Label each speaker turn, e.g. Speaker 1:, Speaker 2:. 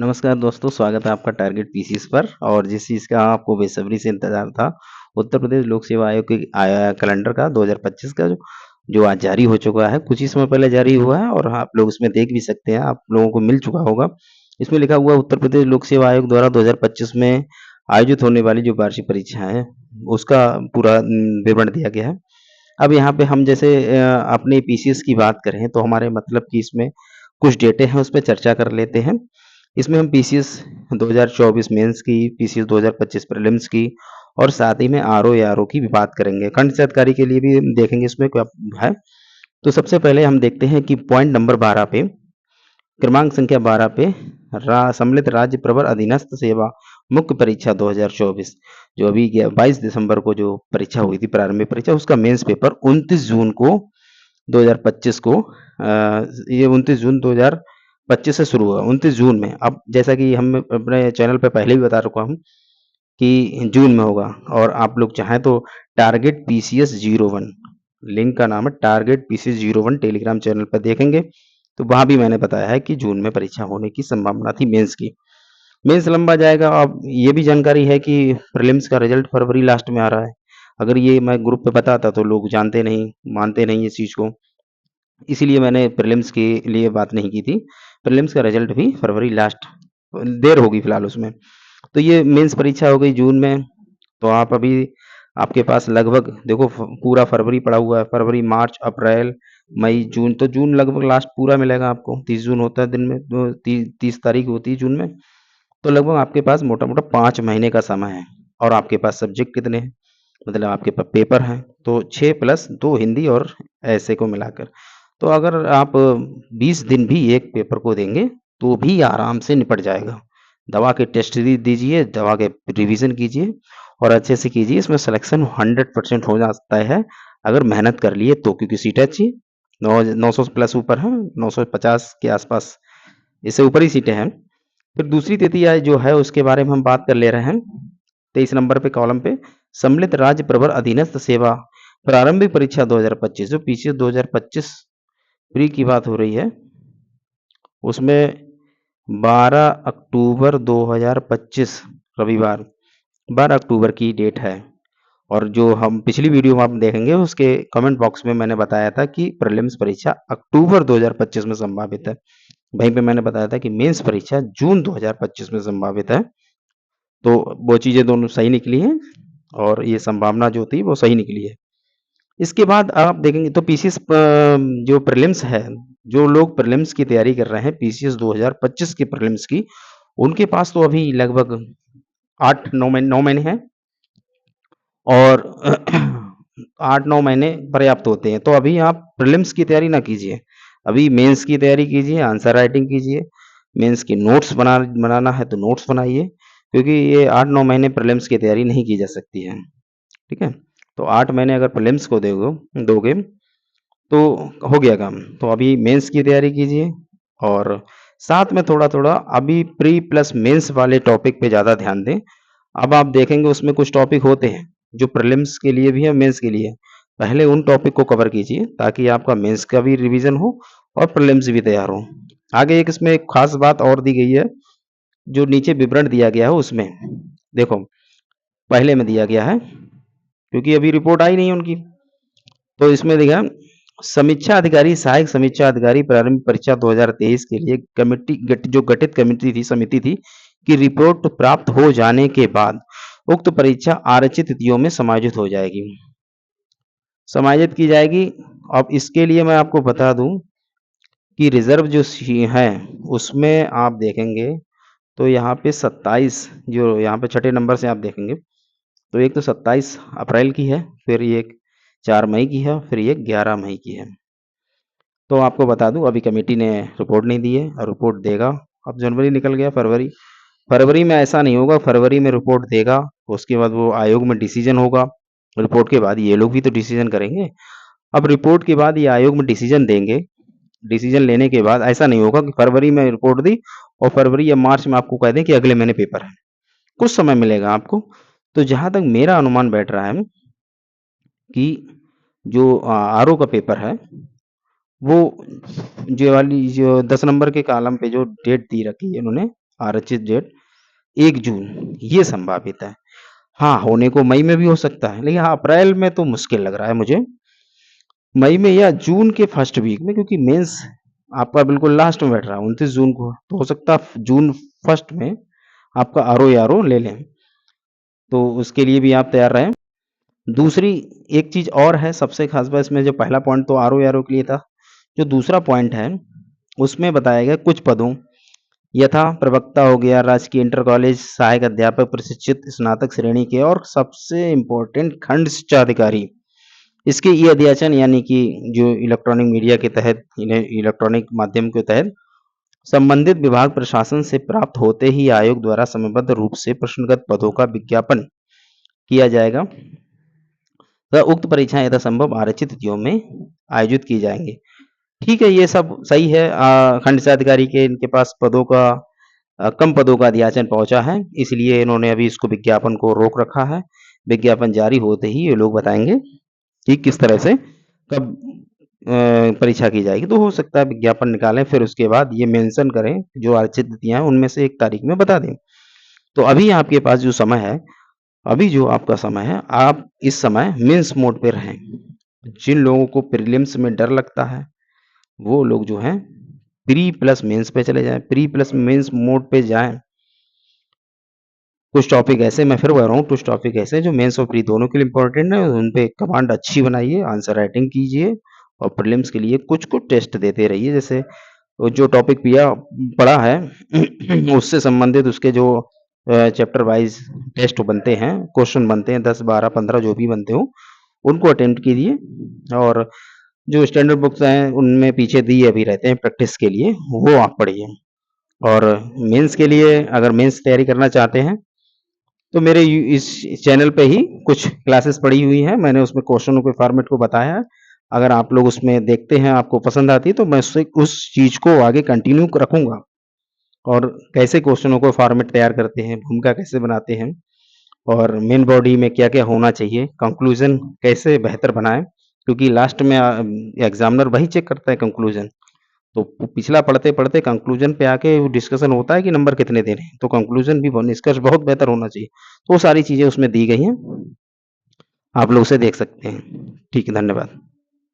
Speaker 1: नमस्कार दोस्तों, स्वागत है आपका टारगेट पीसीएस पर। और जिस चीज़ का आपको बेसब्री से इंतज़ार था, उत्तर प्रदेश लोक सेवा आयोग के कैलेंडर का 2025 का जो आज जारी हो चुका है, कुछ ही समय पहले जारी हुआ है और आप लोग इसमें देख भी सकते हैं, आप लोगों को मिल चुका होगा। इसमें लिखा हुआ है उत्तर प्रदेश लोक सेवा आयोग द्वारा 2025 में आयोजित होने वाली जो वार्षिक परीक्षा है, उसका पूरा विवरण दिया गया है। अब यहाँ पे हम जैसे अपने पीसीएस की बात करें तो हमारे मतलब कि इसमें कुछ डेटे हैं, उस पे चर्चा कर लेते हैं। इसमें हम पीसीएस 2024 मेंस की, पीसीएस 2025 प्रीलिम्स की और साथ ही में आरओ या आरओ की भी बात करेंगे। खंड से अधिकारी के लिए भी देखेंगे इसमें क्या है। तो सबसे पहले हम देखते हैं कि पॉइंट नंबर 12 पे, क्रमांक संख्या 12 पे सम्मिलित राज्य प्रवर अधीनस्थ सेवा मुख्य परीक्षा 2024 जो अभी 22 दिसंबर को जो परीक्षा हुई थी, प्रारंभिक परीक्षा, उसका मेंस पेपर 29 जून को 2025 को ये 29 जून 2025 से शुरू हुआ, 29 जून में। अब जैसा कि हम अपने चैनल पे पहले भी बता चुका हूँ कि जून में होगा, और आप लोग चाहें तो टारगेट पीसीएस 01 लिंक का नाम है, टारगेट पीसीएस 01 टेलीग्राम चैनल पर देखेंगे तो वहां भी मैंने बताया है कि जून में परीक्षा होने की संभावना थी मेंस की। मेंस लंबा जाएगा। अब ये भी जानकारी है कि प्रीलिम्स का रिजल्ट फरवरी लास्ट में आ रहा है। अगर ये मैं ग्रुप पे बताता तो लोग जानते नहीं, मानते नहीं इस चीज को, इसीलिए मैंने प्रीलिम्स के लिए बात नहीं की थी। प्रीलिम्स का रिजल्ट भी फरवरी लास्ट, देर होगी फिलहाल उसमें। तो ये मेंस परीक्षा हो गई जून में। तो आप अभी, आपके पास लगभग देखो पूरा फरवरी पड़ा हुआ है, फरवरी मार्च अप्रैल मई जून, तो जून लगभग लास्ट पूरा मिलेगा आपको। 30 जून होता है दिन में, तो 30 तारीख होती है जून में। तो लगभग आपके पास मोटा मोटा 5 महीने का समय है। और आपके पास सब्जेक्ट कितने हैं, मतलब आपके पास पेपर हैं तो 6+2 हिंदी और ऐसे को मिलाकर। तो अगर आप 20 दिन भी एक पेपर को देंगे तो भी आराम से निपट जाएगा। दवा के टेस्ट दीजिए, दवा के रिवीजन कीजिए और अच्छे से कीजिए। इसमें सिलेक्शन 100% हो जाता है अगर मेहनत कर लिए तो, क्योंकि सीटें अच्छी 900 प्लस ऊपर है, 950 के आसपास, इससे ऊपर ही सीटें हैं। फिर दूसरी तृतीया जो है उसके बारे में हम बात कर ले रहे हैं। 23 नंबर पे कॉलम पे, सम्मिलित राज्य प्रवर अधीनस्थ सेवा प्रारंभिक परीक्षा 2025, जो पीसीएस 2025 प्री की बात हो रही है, उसमें 12 अक्टूबर 2025 रविवार 12 अक्टूबर की डेट है। और जो हम पिछली वीडियो में आप देखेंगे उसके कमेंट बॉक्स में मैंने बताया था कि प्रीलिम्स परीक्षा अक्टूबर 2025 में संभावित है। वहीं पे मैंने बताया था कि मेंस परीक्षा जून 2025 में संभावित है। तो वो चीजें दोनों सही निकली हैं और ये संभावना जो थी वो सही निकली है। इसके बाद आप देखेंगे तो पीसीएस जो प्रीलिम्स है, जो लोग प्रीलिम्स की तैयारी कर रहे हैं पीसीएस 2025 की प्रीलिम्स की, उनके पास तो अभी लगभग 8-9 महीने हैं। और 8-9 महीने पर्याप्त होते हैं। तो अभी आप प्रीलिम्स की तैयारी ना कीजिए, अभी मेंस की तैयारी कीजिए, आंसर राइटिंग कीजिए। मेंस की नोट्स बनाना है तो नोट्स बनाइए, क्योंकि ये 8-9 महीने प्रीलिम्स की तैयारी नहीं की जा सकती है। ठीक है, तो 8 महीने अगर प्रीलिम्स को दोगे तो हो गया काम। तो अभी मेंस की तैयारी कीजिए और साथ में थोड़ा थोड़ा अभी प्री प्लस मेंस वाले टॉपिक पे ज़्यादा ध्यान दें। अब आप देखेंगे उसमें कुछ टॉपिक होते हैं जो प्रीलिम्स के लिए भी है, मेंस के लिए है। पहले उन टॉपिक को कवर कीजिए ताकि आपका मेंस का भी रिवीजन हो और प्रीलिम्स भी तैयार हो। आगे एक इसमें एक खास बात और दी गई है, जो नीचे विवरण दिया गया है उसमें देखो, पहले में दिया गया है क्योंकि अभी रिपोर्ट आई नहीं है उनकी। तो इसमें देखा, समीक्षा अधिकारी, सहायक समीक्षा अधिकारी प्रारंभिक परीक्षा 2023 के लिए जो गठित कमेटी थी, समिति थी, कि रिपोर्ट प्राप्त हो जाने के बाद उक्त परीक्षा आरक्षित तिथियों में समायोजित हो जाएगी, समायोजित की जाएगी। अब इसके लिए मैं आपको बता दूं कि रिजर्व जो है उसमें आप देखेंगे तो यहाँ पे 27, जो यहाँ पे छठे नंबर से आप देखेंगे तो एक तो 27 अप्रैल की है, फिर एक 4 मई की है, फिर एक 11 मई की है। तो आपको बता दूं अभी कमेटी ने रिपोर्ट नहीं दी है और रिपोर्ट देगा। अब जनवरी निकल गया, फरवरी, फरवरी में ऐसा नहीं होगा, फरवरी में रिपोर्ट देगा, उसके बाद वो आयोग में डिसीजन होगा, रिपोर्ट के बाद ये लोग भी तो डिसीजन करेंगे। अब रिपोर्ट के बाद ये आयोग में डिसीजन देंगे, डिसीजन लेने के बाद ऐसा नहीं होगा कि फरवरी में रिपोर्ट दी और फरवरी या मार्च में आपको कह दें कि अगले महीने पेपर है। कुछ समय मिलेगा आपको। तो जहां तक मेरा अनुमान बैठ रहा है कि जो आरओ का पेपर है, वो जो वाली जो 10 नंबर के कॉलम पे जो डेट दी रखी है उन्होंने, आरक्षित डेट 1 जून ये संभावित है। हाँ, होने को मई में भी हो सकता है, लेकिन हाँ, अप्रैल में तो मुश्किल लग रहा है मुझे। मई में या जून के फर्स्ट वीक में, क्योंकि मेंस आपका बिल्कुल लास्ट में बैठ रहा है 29 जून को, तो हो सकता है जून फर्स्ट में आपका आरओ ले लें, तो उसके लिए भी आप तैयार रहें। दूसरी एक चीज और है सबसे खास बात इसमें, जो पहला पॉइंट तो आरओ के लिए था, जो दूसरा पॉइंट है उसमें बताया गया कुछ पदों यथा प्रवक्ता हो गया, राजकीय इंटर कॉलेज सहायक अध्यापक प्रशिक्षित स्नातक श्रेणी के, और सबसे इम्पोर्टेंट खंड शिक्षा अधिकारी, इसके ई अध्याचन यानी कि जो इलेक्ट्रॉनिक मीडिया के तहत, इलेक्ट्रॉनिक माध्यम के तहत संबंधित विभाग प्रशासन से प्राप्त होते ही आयोग द्वारा समयबद्ध रूप से प्रश्नगत पदों का विज्ञापन किया जाएगा तथा उक्त परीक्षाएं यथासंभव आरक्षित तिथियों में आयोजित की जाएंगी। ठीक है, ये सब सही है। खंड शिक्षाधिकारी के इनके पास पदों का कम पदों का अध्याचन पहुंचा है, इसलिए इन्होंने अभी इसको विज्ञापन को रोक रखा है। विज्ञापन जारी होते ही ये लोग बताएंगे कि किस तरह से कब परीक्षा की जाएगी। तो हो सकता है विज्ञापन निकालें, फिर उसके बाद ये मेंशन करें जो आरक्षित तिथियां हैं उनमें से एक तारीख में बता दें। तो अभी आपके पास जो समय है, अभी जो आपका समय है, आप इस समय मेंस मोड पे रहें। जिन लोगों को प्रीलिम्स में डर लगता है वो लोग जो हैं प्री प्लस मेंस पे चले जाएं, प्री प्लस मेंस मोड पे जाएं। कुछ टॉपिक ऐसे, मैं फिर बोल रहा हूँ, कुछ टॉपिक ऐसे जो मेंस और प्री दोनों के लिए इंपॉर्टेंट है, उन पे कमांड अच्छी बनाइए, आंसर राइटिंग कीजिए और प्रीलिम्स के लिए कुछ कुछ टेस्ट देते रहिए। जैसे जो टॉपिक पिया पढ़ा है उससे संबंधित उसके जो चैप्टर वाइज टेस्ट बनते हैं, क्वेश्चन बनते हैं 10 12 15 जो भी बनते हो, उनको अटेम्प्ट कीजिए। और जो स्टैंडर्ड बुक्स हैं उनमें पीछे दिए भी रहते हैं प्रैक्टिस के लिए, वो आप पढ़िए। और मेंस के लिए अगर मेंस तैयारी करना चाहते हैं तो मेरे इस चैनल पे ही कुछ क्लासेस पड़ी हुई हैं, मैंने उसमें क्वेश्चनों के फॉर्मेट को बताया है। अगर आप लोग उसमें देखते हैं, आपको पसंद आती है, तो मैं उससे उस चीज को आगे कंटिन्यू रखूंगा। और कैसे क्वेश्चनों को फॉर्मेट तैयार करते हैं, भूमिका कैसे बनाते हैं, और मेन बॉडी में क्या क्या होना चाहिए, कंक्लूजन कैसे बेहतर बनाएं, क्योंकि लास्ट में एग्जामिनर वही चेक करता है कंक्लूजन। तो पिछला पढ़ते पढ़ते कंक्लूजन पे आके डिस्कशन होता है कि नंबर कितने देने हैं, तो कंक्लूजन भी निष्कर्ष बहुत बेहतर होना चाहिए। तो वो सारी चीजें उसमें दी गई हैं, आप लोग उसे देख सकते हैं। ठीक है, धन्यवाद।